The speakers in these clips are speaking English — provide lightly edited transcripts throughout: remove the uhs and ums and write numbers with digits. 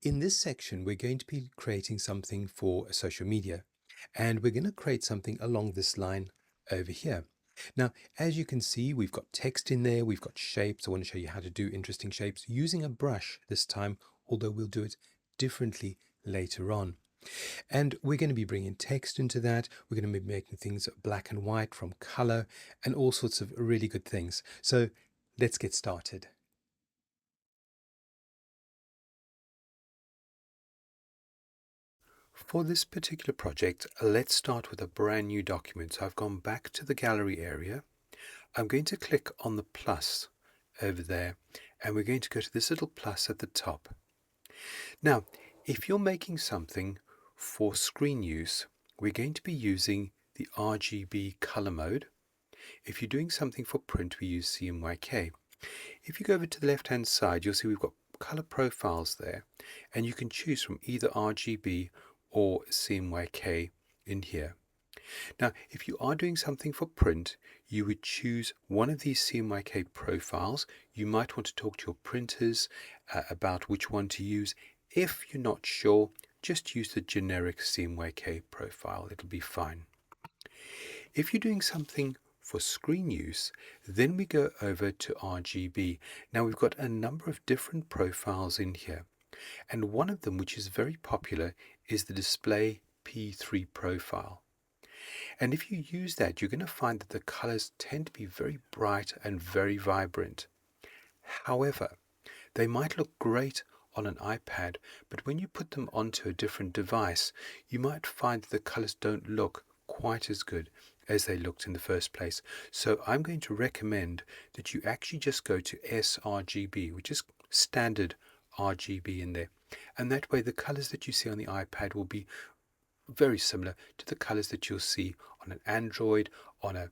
In this section, we're going to be creating something for social media, and we're going to create something along this line over here. Now, as you can see, we've got text in there, we've got shapes. I want to show you how to do interesting shapes using a brush this time, although we'll do it differently later on. And we're going to be bringing text into that. We're going to be making things black and white from color and all sorts of really good things. So let's get started. For this particular project, let's start with a brand new document. So I've gone back to the gallery area. I'm going to click on the plus over there, and we're going to go to this little plus at the top. Now, if you're making something for screen use, we're going to be using the RGB color mode. If you're doing something for print, we use CMYK. If you go over to the left-hand side, you'll see we've got color profiles there, and you can choose from either RGB or CMYK in here. Now, if you are doing something for print, you would choose one of these CMYK profiles. You might want to talk to your printers about which one to use. If you're not sure, just use the generic CMYK profile. It'll be fine. If you're doing something for screen use, then we go over to RGB. Now we've got a number of different profiles in here, and one of them, which is very popular, is the display P3 profile. And if you use that, you're going to find that the colors tend to be very bright and very vibrant. However, they might look great on an iPad, but when you put them onto a different device, you might find that the colors don't look quite as good as they looked in the first place. So I'm going to recommend that you actually just go to sRGB, which is standard RGB in there. And that way the colors that you see on the iPad will be very similar to the colors that you'll see on an Android, on a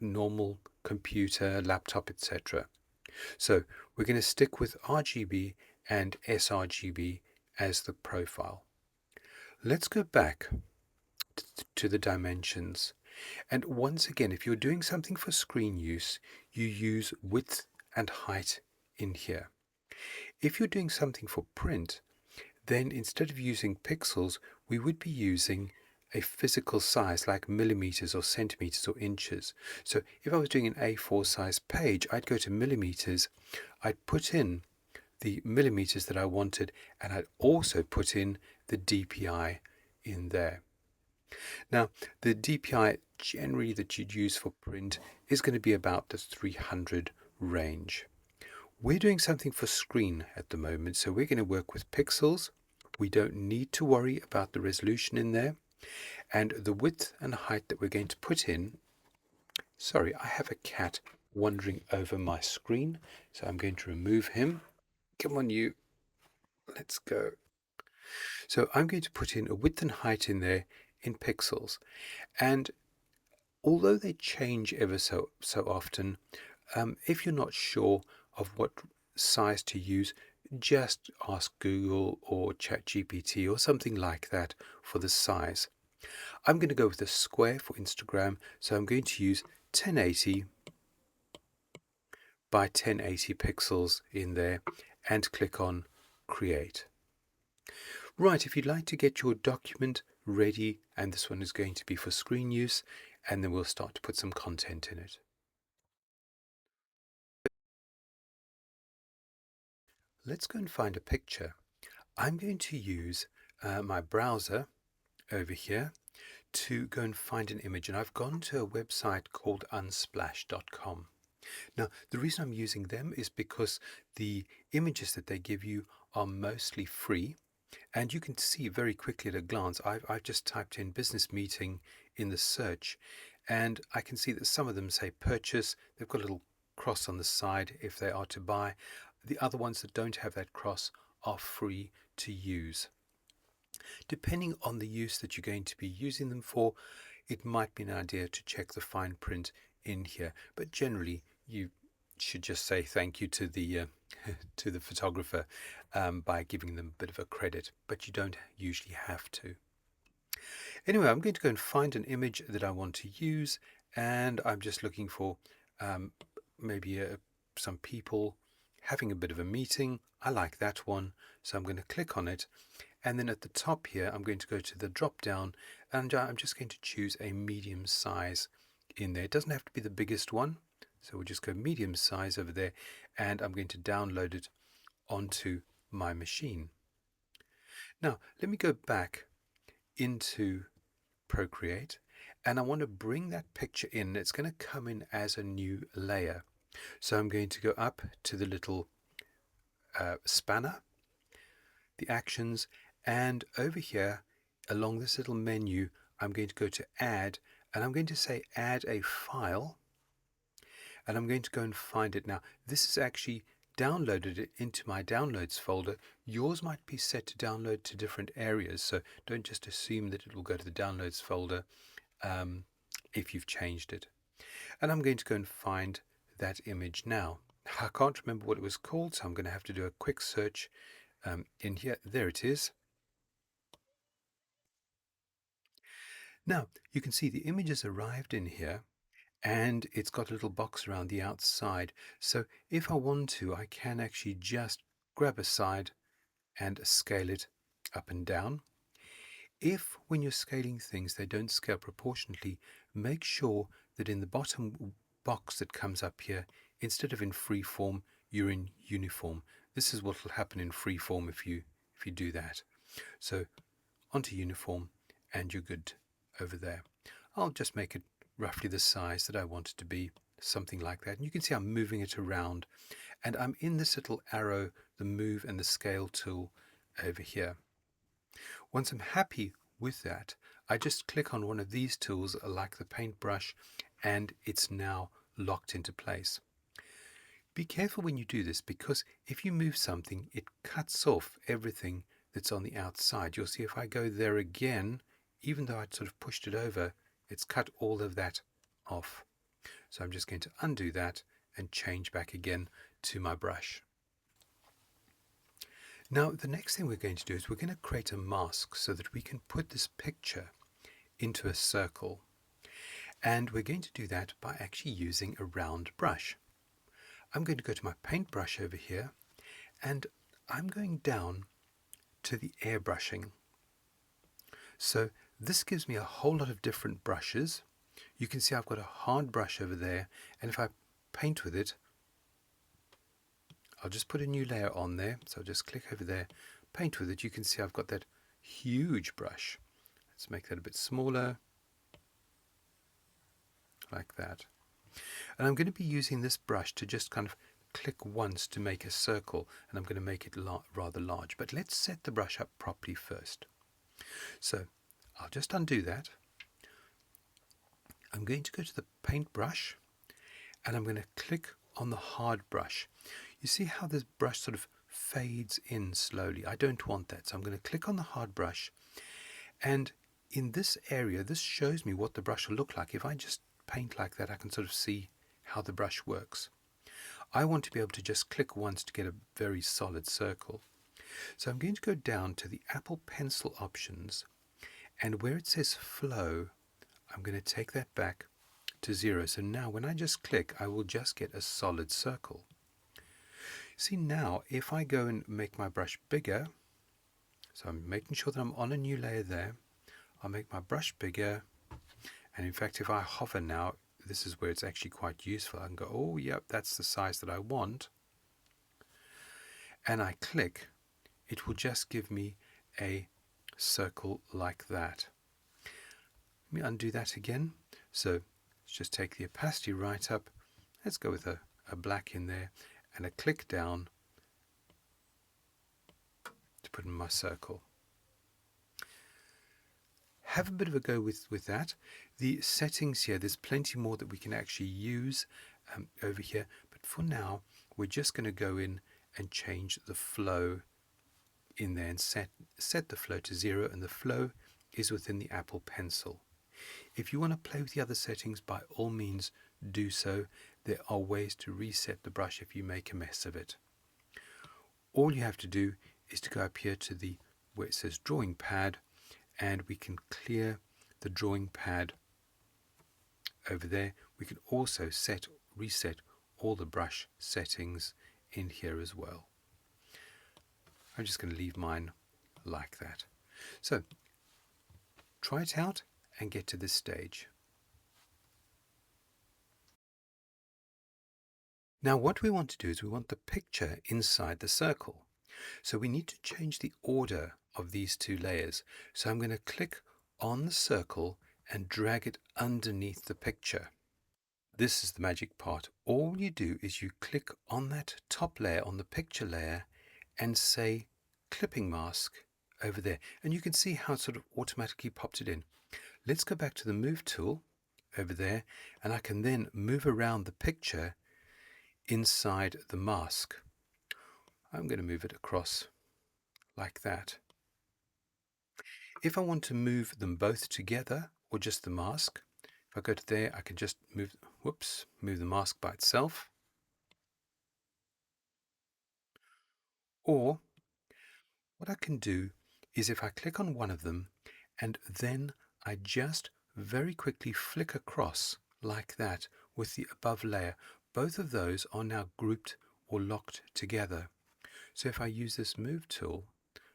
normal computer, laptop, etc. So we're going to stick with RGB and sRGB as the profile. Let's go back to the dimensions. And once again, if you're doing something for screen use, you use width and height in here. If you're doing something for print, then instead of using pixels, we would be using a physical size like millimeters or centimeters or inches. So if I was doing an A4 size page, I'd go to millimeters, I'd put in the millimeters that I wanted, and I'd also put in the DPI in there. Now, the DPI generally that you'd use for print is going to be about the 300 range. We're doing something for screen at the moment, so we're going to work with pixels. We don't need to worry about the resolution in there. And the width and height that we're going to put in, sorry, I have a cat wandering over my screen, so I'm going to remove him. Come on, you. Let's go. So I'm going to put in a width and height in there in pixels. And although they change ever so often, if you're not sure of what size to use, just ask Google or ChatGPT or something like that for the size. I'm going to go with a square for Instagram, so I'm going to use 1080 by 1080 pixels in there and click on Create. Right, if you'd like to get your document ready, and this one is going to be for screen use, and then we'll start to put some content in it. Let's go and find a picture. I'm going to use my browser over here to go and find an image, and I've gone to a website called unsplash.com. Now, the reason I'm using them is because the images that they give you are mostly free, and you can see very quickly at a glance. I've just typed in business meeting in the search, and I can see that some of them say purchase. They've got a little cross on the side if they are to buy. The other ones that don't have that cross are free to use. Depending on the use that you're going to be using them for, it might be an idea to check the fine print in here. But generally, you should just say thank you to the to the photographer by giving them a bit of a credit, but you don't usually have to. Anyway, I'm going to go and find an image that I want to use, and I'm just looking for maybe some people having a bit of a meeting. I like that one, so I'm going to click on it. And then at the top here, I'm going to go to the drop down, and I'm just going to choose a medium size in there. It doesn't have to be the biggest one, so we'll just go medium size over there, and I'm going to download it onto my machine. Now, let me go back into Procreate, and I want to bring that picture in. It's going to come in as a new layer. So I'm going to go up to the little spanner, the actions, and over here along this little menu, I'm going to go to add, and I'm going to say add a file, and I'm going to go and find it. Now, this is actually downloaded it into my downloads folder. Yours might be set to download to different areas, so don't just assume that it will go to the downloads folder if you've changed it. And I'm going to go and find that image now. I can't remember what it was called, so I'm going to have to do a quick search in here. There it is. Now, you can see the image has arrived in here, and it's got a little box around the outside. So if I want to, I can actually just grab a side and scale it up and down. If, when you're scaling things, they don't scale proportionately, make sure that in the bottom box that comes up here, instead of in free form, you're in uniform. This is what will happen in free form if you do that. So onto uniform, and you're good over there. I'll just make it roughly the size that I want it to be, something like that. And you can see I'm moving it around, and I'm in this little arrow, the move and the scale tool over here. Once I'm happy with that, I just click on one of these tools like the paintbrush, and it's now locked into place. Be careful when you do this, because if you move something, it cuts off everything that's on the outside. You'll see if I go there again, even though I'd sort of pushed it over, it's cut all of that off. So I'm just going to undo that and change back again to my brush. Now, the next thing we're going to do is we're going to create a mask so that we can put this picture into a circle. And we're going to do that by actually using a round brush. I'm going to go to my paintbrush over here, and I'm going down to the airbrushing. So this gives me a whole lot of different brushes. You can see I've got a hard brush over there, and if I paint with it, I'll just put a new layer on there. So I'll just click over there, paint with it. You can see I've got that huge brush. Let's make that a bit smaller, like that. And I'm going to be using this brush to just kind of click once to make a circle, and I'm going to make it rather large. But let's set the brush up properly first. So I'll just undo that. I'm going to go to the paintbrush, and I'm going to click on the hard brush. You see how this brush sort of fades in slowly? I don't want that, so I'm going to click on the hard brush, and in this area, this shows me what the brush will look like. If I just paint like that, I can sort of see how the brush works. I want to be able to just click once to get a very solid circle. So I'm going to go down to the Apple Pencil options, and where it says flow, I'm going to take that back to 0. So now when I just click, I will just get a solid circle. See, now if I go and make my brush bigger, so I'm making sure that I'm on a new layer there, I'll make my brush bigger, and in fact if I hover now, this is where it's actually quite useful. I can go, oh yep, that's the size that I want, and I click, it will just give me a circle like that. Let me undo that again. So let's just take the opacity right up. Let's go with a black in there, and a click down to put in my circle. Have a bit of a go with that. The settings here, there's plenty more that we can actually use over here, but for now we're just going to go in and change the flow in there and set the flow to 0, and the flow is within the Apple Pencil. If you want to play with the other settings, by all means do so. There are ways to reset the brush if you make a mess of it. All you have to do is to go up here to the where it says drawing pad, and we can clear the drawing pad over there. We can also reset all the brush settings in here as well. I'm just going to leave mine like that. So try it out and get to this stage. Now what we want to do is we want the picture inside the circle. So we need to change the order of these two layers. So I'm going to click on the circle and drag it underneath the picture. This is the magic part. All you do is you click on that top layer, on the picture layer, and say clipping mask over there. And you can see how it sort of automatically popped it in. Let's go back to the move tool over there, and I can then move around the picture inside the mask. I'm going to move it across like that. If I want to move them both together or just the mask, if I go to there, I can just move the mask by itself. Or what I can do is if I click on one of them and then I just very quickly flick across like that with the above layer, both of those are now grouped or locked together. So if I use this move tool,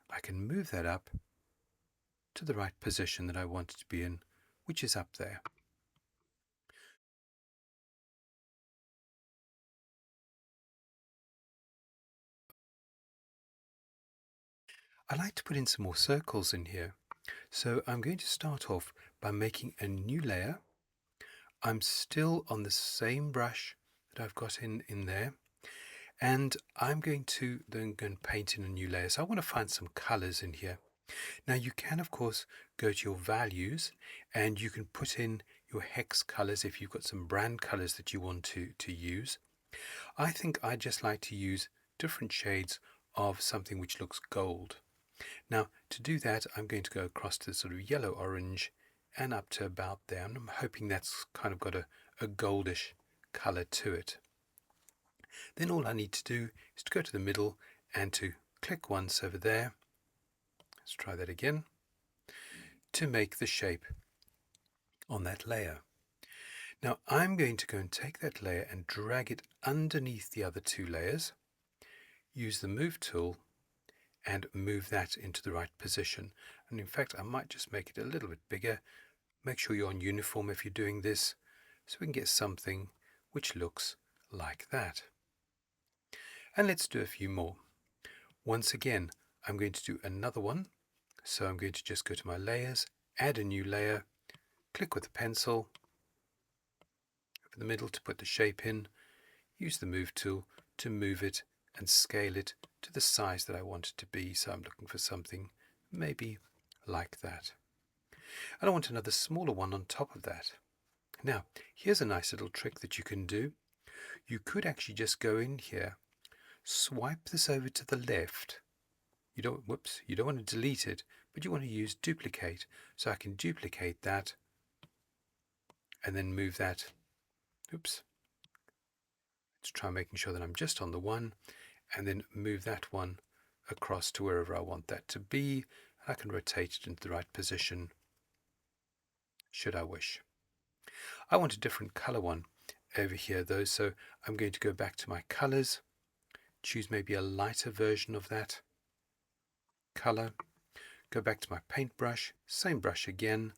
I can move that up to the right position that I want it to be in, which is up there. I like to put in some more circles in here. So I'm going to start off by making a new layer. I'm still on the same brush that I've got in there. And I'm going to then go and paint in a new layer. So I want to find some colors in here. Now you can of course go to your values and you can put in your hex colors if you've got some brand colors that you want to use. I think I just like to use different shades of something which looks gold. Now to do that I'm going to go across to sort of yellow orange and up to about there. And I'm hoping that's kind of got a goldish color to it. Then all I need to do is to go to the middle and to click once over there. Let's try that again, to make the shape on that layer. Now I'm going to go and take that layer and drag it underneath the other two layers, use the move tool and move that into the right position. And in fact I might just make it a little bit bigger. Make sure you're on uniform if you're doing this, so we can get something which looks like that. And let's do a few more. Once again, I'm going to do another one. So I'm going to just go to my layers, add a new layer, click with the pencil over the middle to put the shape in, use the move tool to move it and scale it to the size that I want it to be. So I'm looking for something maybe like that. And I want another smaller one on top of that. Now, here's a nice little trick that you can do. You could actually just go in here, swipe this over to the left. You don't want to delete it, but you want to use duplicate. So I can duplicate that and then move that. Let's try making sure that I'm just on the one and then move that one across to wherever I want that to be. I can rotate it into the right position should I wish. I want a different color one over here though, so I'm going to go back to my colors, choose maybe a lighter version of that color, go back to my paintbrush, same brush again,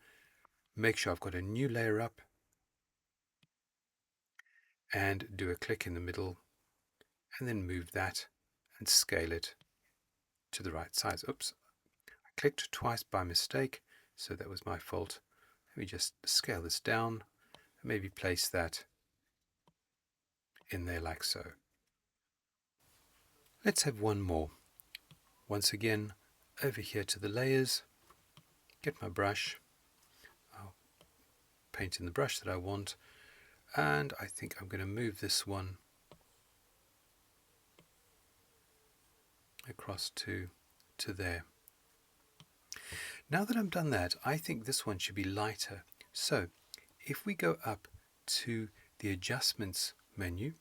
make sure I've got a new layer up and do a click in the middle and then move that and scale it to the right size. I clicked twice by mistake, so that was my fault. Let me just scale this down and maybe place that in there like so. Let's have one more. Once again, over here to the layers, get my brush, I'll paint in the brush that I want, and I think I'm going to move this one across to there. Now that I've done that, I think this one should be lighter. So if we go up to the adjustments menu,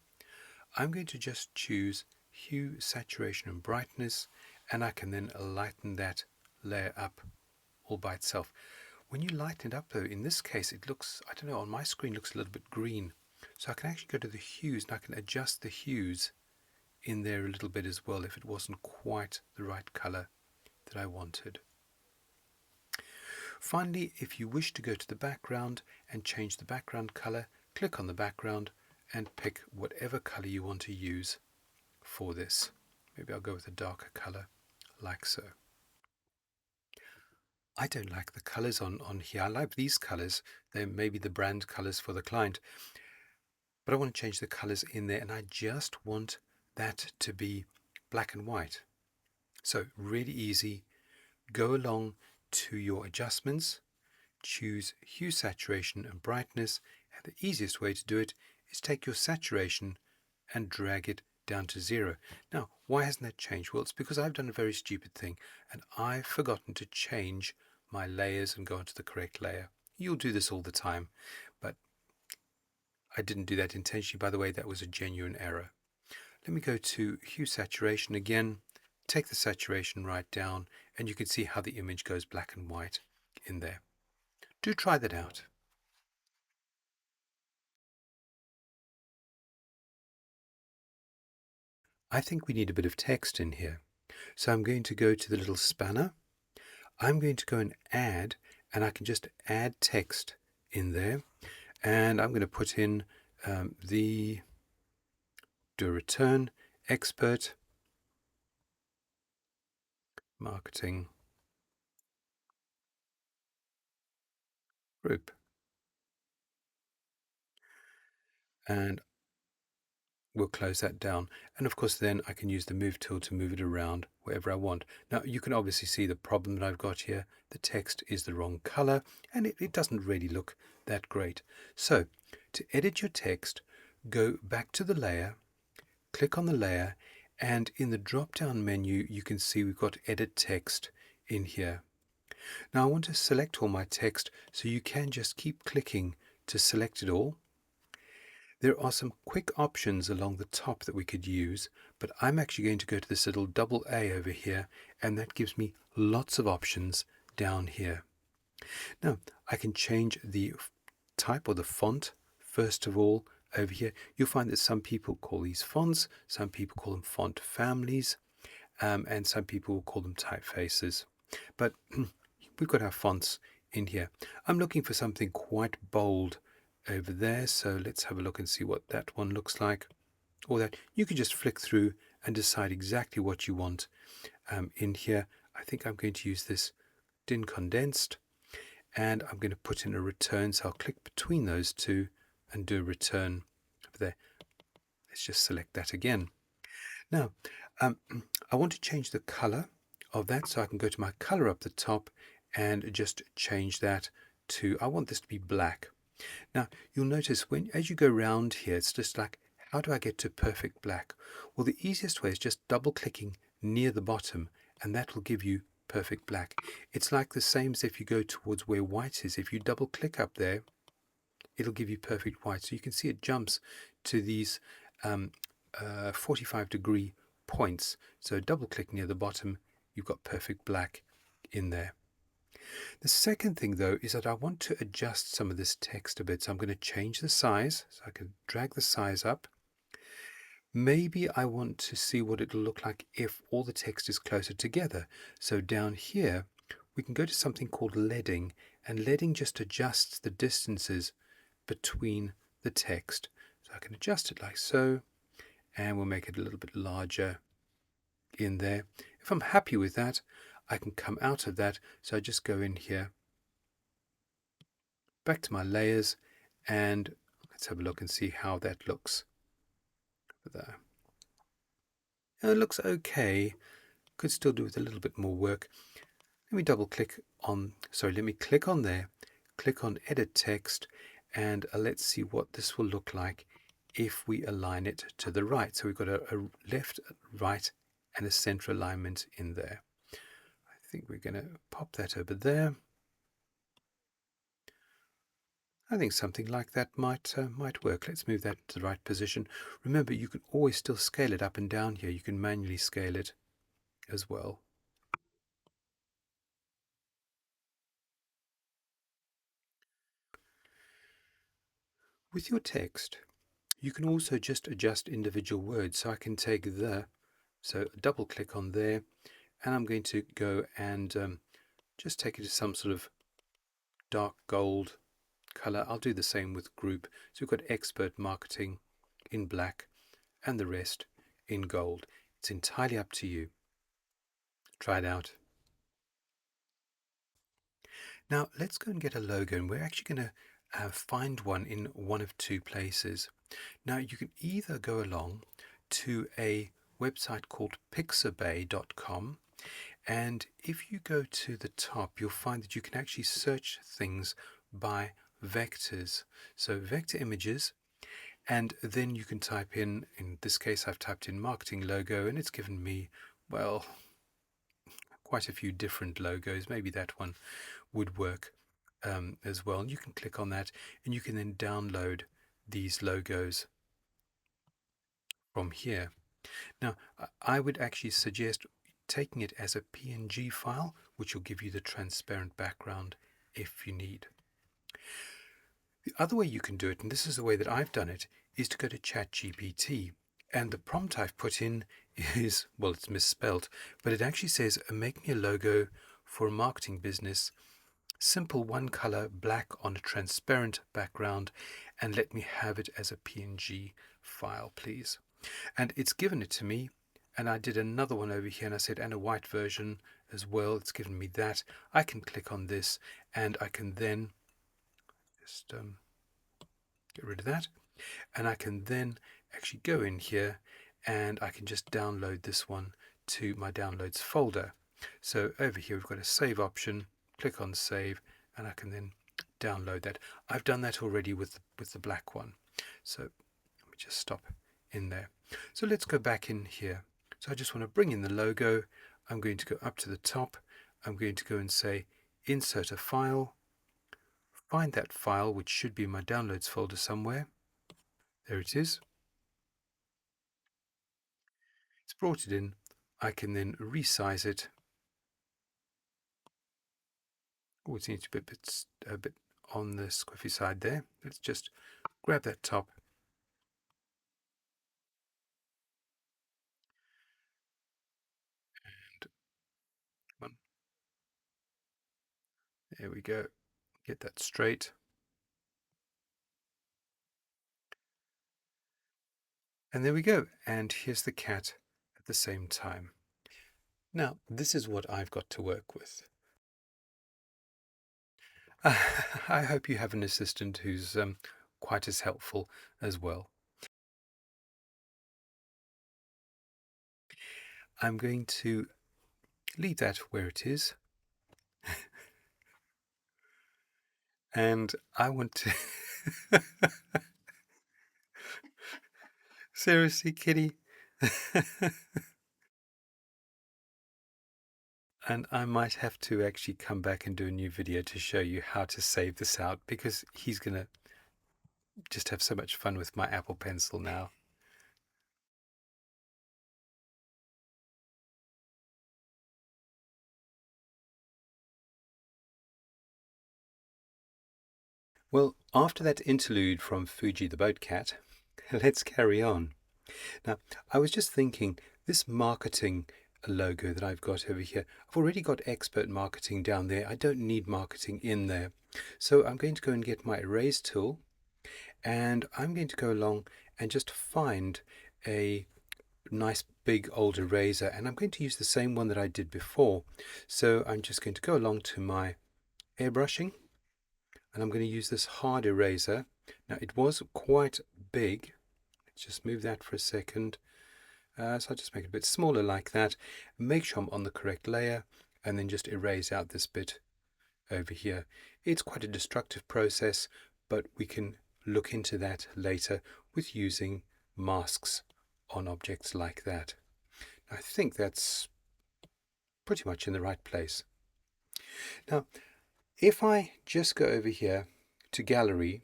I'm going to just choose hue, saturation and brightness, and I can then lighten that layer up all by itself. When you lighten it up though, in this case it looks, I don't know, on my screen looks a little bit green. So I can actually go to the hues and I can adjust the hues in there a little bit as well if it wasn't quite the right color that I wanted. Finally, if you wish to go to the background and change the background color, click on the background and pick whatever color you want to use for this. Maybe I'll go with a darker color, like so. I don't like the colors on here. I like these colors. They're maybe the brand colors for the client. But I want to change the colors in there, and I just want that to be black and white. So really easy. Go along to your adjustments, choose hue, saturation and brightness, and the easiest way to do it is take your saturation and drag it down to 0. Now, why hasn't that changed? Well, it's because I've done a very stupid thing, and I've forgotten to change my layers and go onto the correct layer. You'll do this all the time, but I didn't do that intentionally. By the way, that was a genuine error. Let me go to hue saturation again, take the saturation right down, and you can see how the image goes black and white in there. Do try that out. I think we need a bit of text in here. So I'm going to go to the little spanner. I'm going to go and add, and I can just add text in there. And I'm going to put in do a return, expert, marketing group. And we'll close that down. And of course, then I can use the move tool to move it around wherever I want. Now, you can obviously see the problem that I've got here. The text is the wrong color, and it doesn't really look that great. So to edit your text, go back to the layer, click on the layer, and in the drop-down menu, you can see we've got edit text in here. Now I want to select all my text, so you can just keep clicking to select it all. There are some quick options along the top that we could use, but I'm actually going to go to this little double A over here, and that gives me lots of options down here. Now, I can change the type or the font first of all over here. You'll find that some people call these fonts, some people call them font families, and some people will call them typefaces. But we've got our fonts in here. I'm looking for something quite bold over there, so let's have a look and see what that one looks like. Or that you can just flick through and decide exactly what you want in here. I think I'm going to use this DIN condensed, and I'm going to put in a return, so I'll click between those two and do a return over there. Let's just select that again. Now I want to change the color of that, so I can go to my color up the top and just change that to, I want this to be black. Now you'll notice as you go around here, it's just like, how do I get to perfect black? Well, the easiest way is just double clicking near the bottom, and that will give you perfect black. It's like the same as if you go towards where white is. If you double click up there, it'll give you perfect white. So you can see it jumps to these 45-degree points. So double click near the bottom, you've got perfect black in there. The second thing though is that I want to adjust some of this text a bit. So I'm going to change the size. So I can drag the size up. Maybe I want to see what it'll look like if all the text is closer together. So down here, we can go to something called leading, and leading just adjusts the distances between the text. So I can adjust it like so, and we'll make it a little bit larger in there. If I'm happy with that, I can come out of that. So I just go in here, back to my layers, and let's have a look and see how that looks there. It looks okay. Could still do with a little bit more work. Let me click on there, click on edit text, and let's see what this will look like if we align it to the right. So we've got a left, right, and a center alignment in there. I think we're going to pop that over there. I think something like that might work. Let's move that to the right position. Remember, you can always still scale it up and down here. You can manually scale it as well. With your text, You can also just adjust individual words. So I can take so double click on there, and I'm going to go and just take it to some sort of dark gold color. I'll do the same with group. So we've got expert marketing in black and the rest in gold. It's entirely up to you. Try it out. Now let's go and get a logo, and we're actually going to find one in one of two places. Now you can either go along to a website called pixabay.com, and if you go to the top, you'll find that you can actually search things by vectors. So vector images, and then you can type in this case I've typed in marketing logo, and it's given me, well, quite a few different logos. Maybe that one would work as well. And you can click on that, and you can then download these logos from here. Now, I would actually suggest taking it as a PNG file, which will give you the transparent background if you need. The other way you can do it, and this is the way that I've done it, is to go to ChatGPT. And the prompt I've put in is, well, it's misspelt, but it actually says, make me a logo for a marketing business, simple one color, black on a transparent background, and let me have it as a PNG file, please. And it's given it to me, and I did another one over here, and I said, and a white version as well. It's given me that. I can click on this, and I can then just get rid of that, and I can then actually go in here, and I can just download this one to my downloads folder. So over here we've got a save option. Click on save, and I can then download that. I've done that already with the black one. So let me just stop in there. So let's go back in here. So I just want to bring in the logo. I'm going to go up to the top. I'm going to go and say insert a file. Find that file, which should be in my downloads folder somewhere. There it is. It's brought it in. I can then resize it. Oh, it needs to be a bit on the squiffy side there. Let's just grab that top. And one. There we go. Get that straight. And there we go. And here's the cat at the same time. Now, this is what I've got to work with. I hope you have an assistant who's quite as helpful as well. I'm going to leave that where it is. And I want to... Seriously, kitty? And I might have to actually come back and do a new video to show you how to save this out, because he's going to just have so much fun with my Apple Pencil now. Well, after that interlude from Fuji the Boat Cat, let's carry on. Now, I was just thinking, this marketing logo that I've got over here, I've already got expert marketing down there. I don't need marketing in there. So I'm going to go and get my erase tool, and I'm going to go along and just find a nice big old eraser, and I'm going to use the same one that I did before. So I'm just going to go along to my airbrushing, and I'm going to use this hard eraser. Now it was quite big. Let's just move that for a second. So I'll just make it a bit smaller like that. Make sure I'm on the correct layer, and then just erase out this bit over here. It's quite a destructive process, but we can look into that later with using masks on objects like that. I think that's pretty much in the right place. Now, if I just go over here to gallery,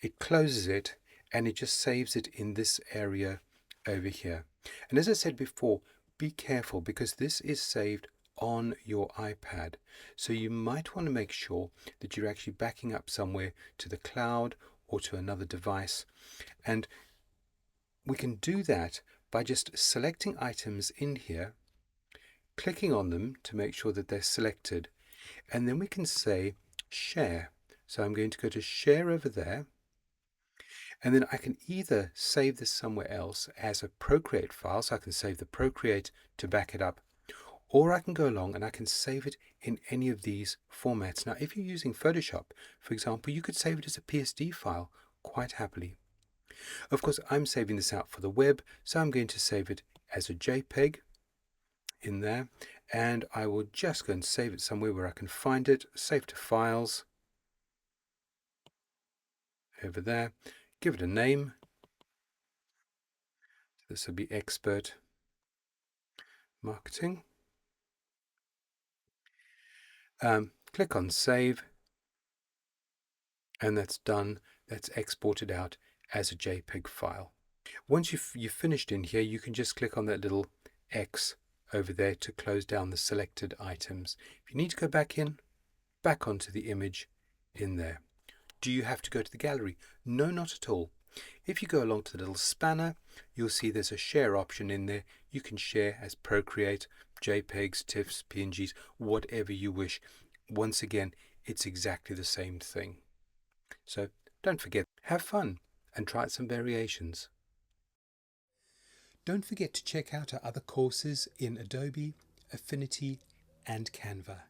it closes it, and it just saves it in this area over here. And as I said before, be careful, because this is saved on your iPad. So you might want to make sure that you're actually backing up somewhere to the cloud or to another device. And we can do that by just selecting items in here, clicking on them to make sure that they're selected, and then we can say share. So I'm going to go to share over there, and then I can either save this somewhere else as a Procreate file, so I can save the Procreate to back it up, or I can go along and I can save it in any of these formats. Now, if you're using Photoshop, for example, you could save it as a PSD file quite happily. Of course, I'm saving this out for the web, so I'm going to save it as a JPEG in there, and I will just go and save it somewhere where I can find it. Save to files over there, give it a name. This will be expert marketing. Click on save, and that's done. That's exported out as a JPEG file. Once you've finished in here, you can just click on that little X over there to close down the selected items. If you need to go back onto the image in there. Do you have to go to the gallery? No, not at all. If you go along to the little spanner, you'll see there's a share option in there. You can share as Procreate, JPEGs, TIFFs, PNGs, whatever you wish. Once again, it's exactly the same thing. So don't forget, have fun and try out some variations. Don't forget to check out our other courses in Adobe, Affinity, and Canva.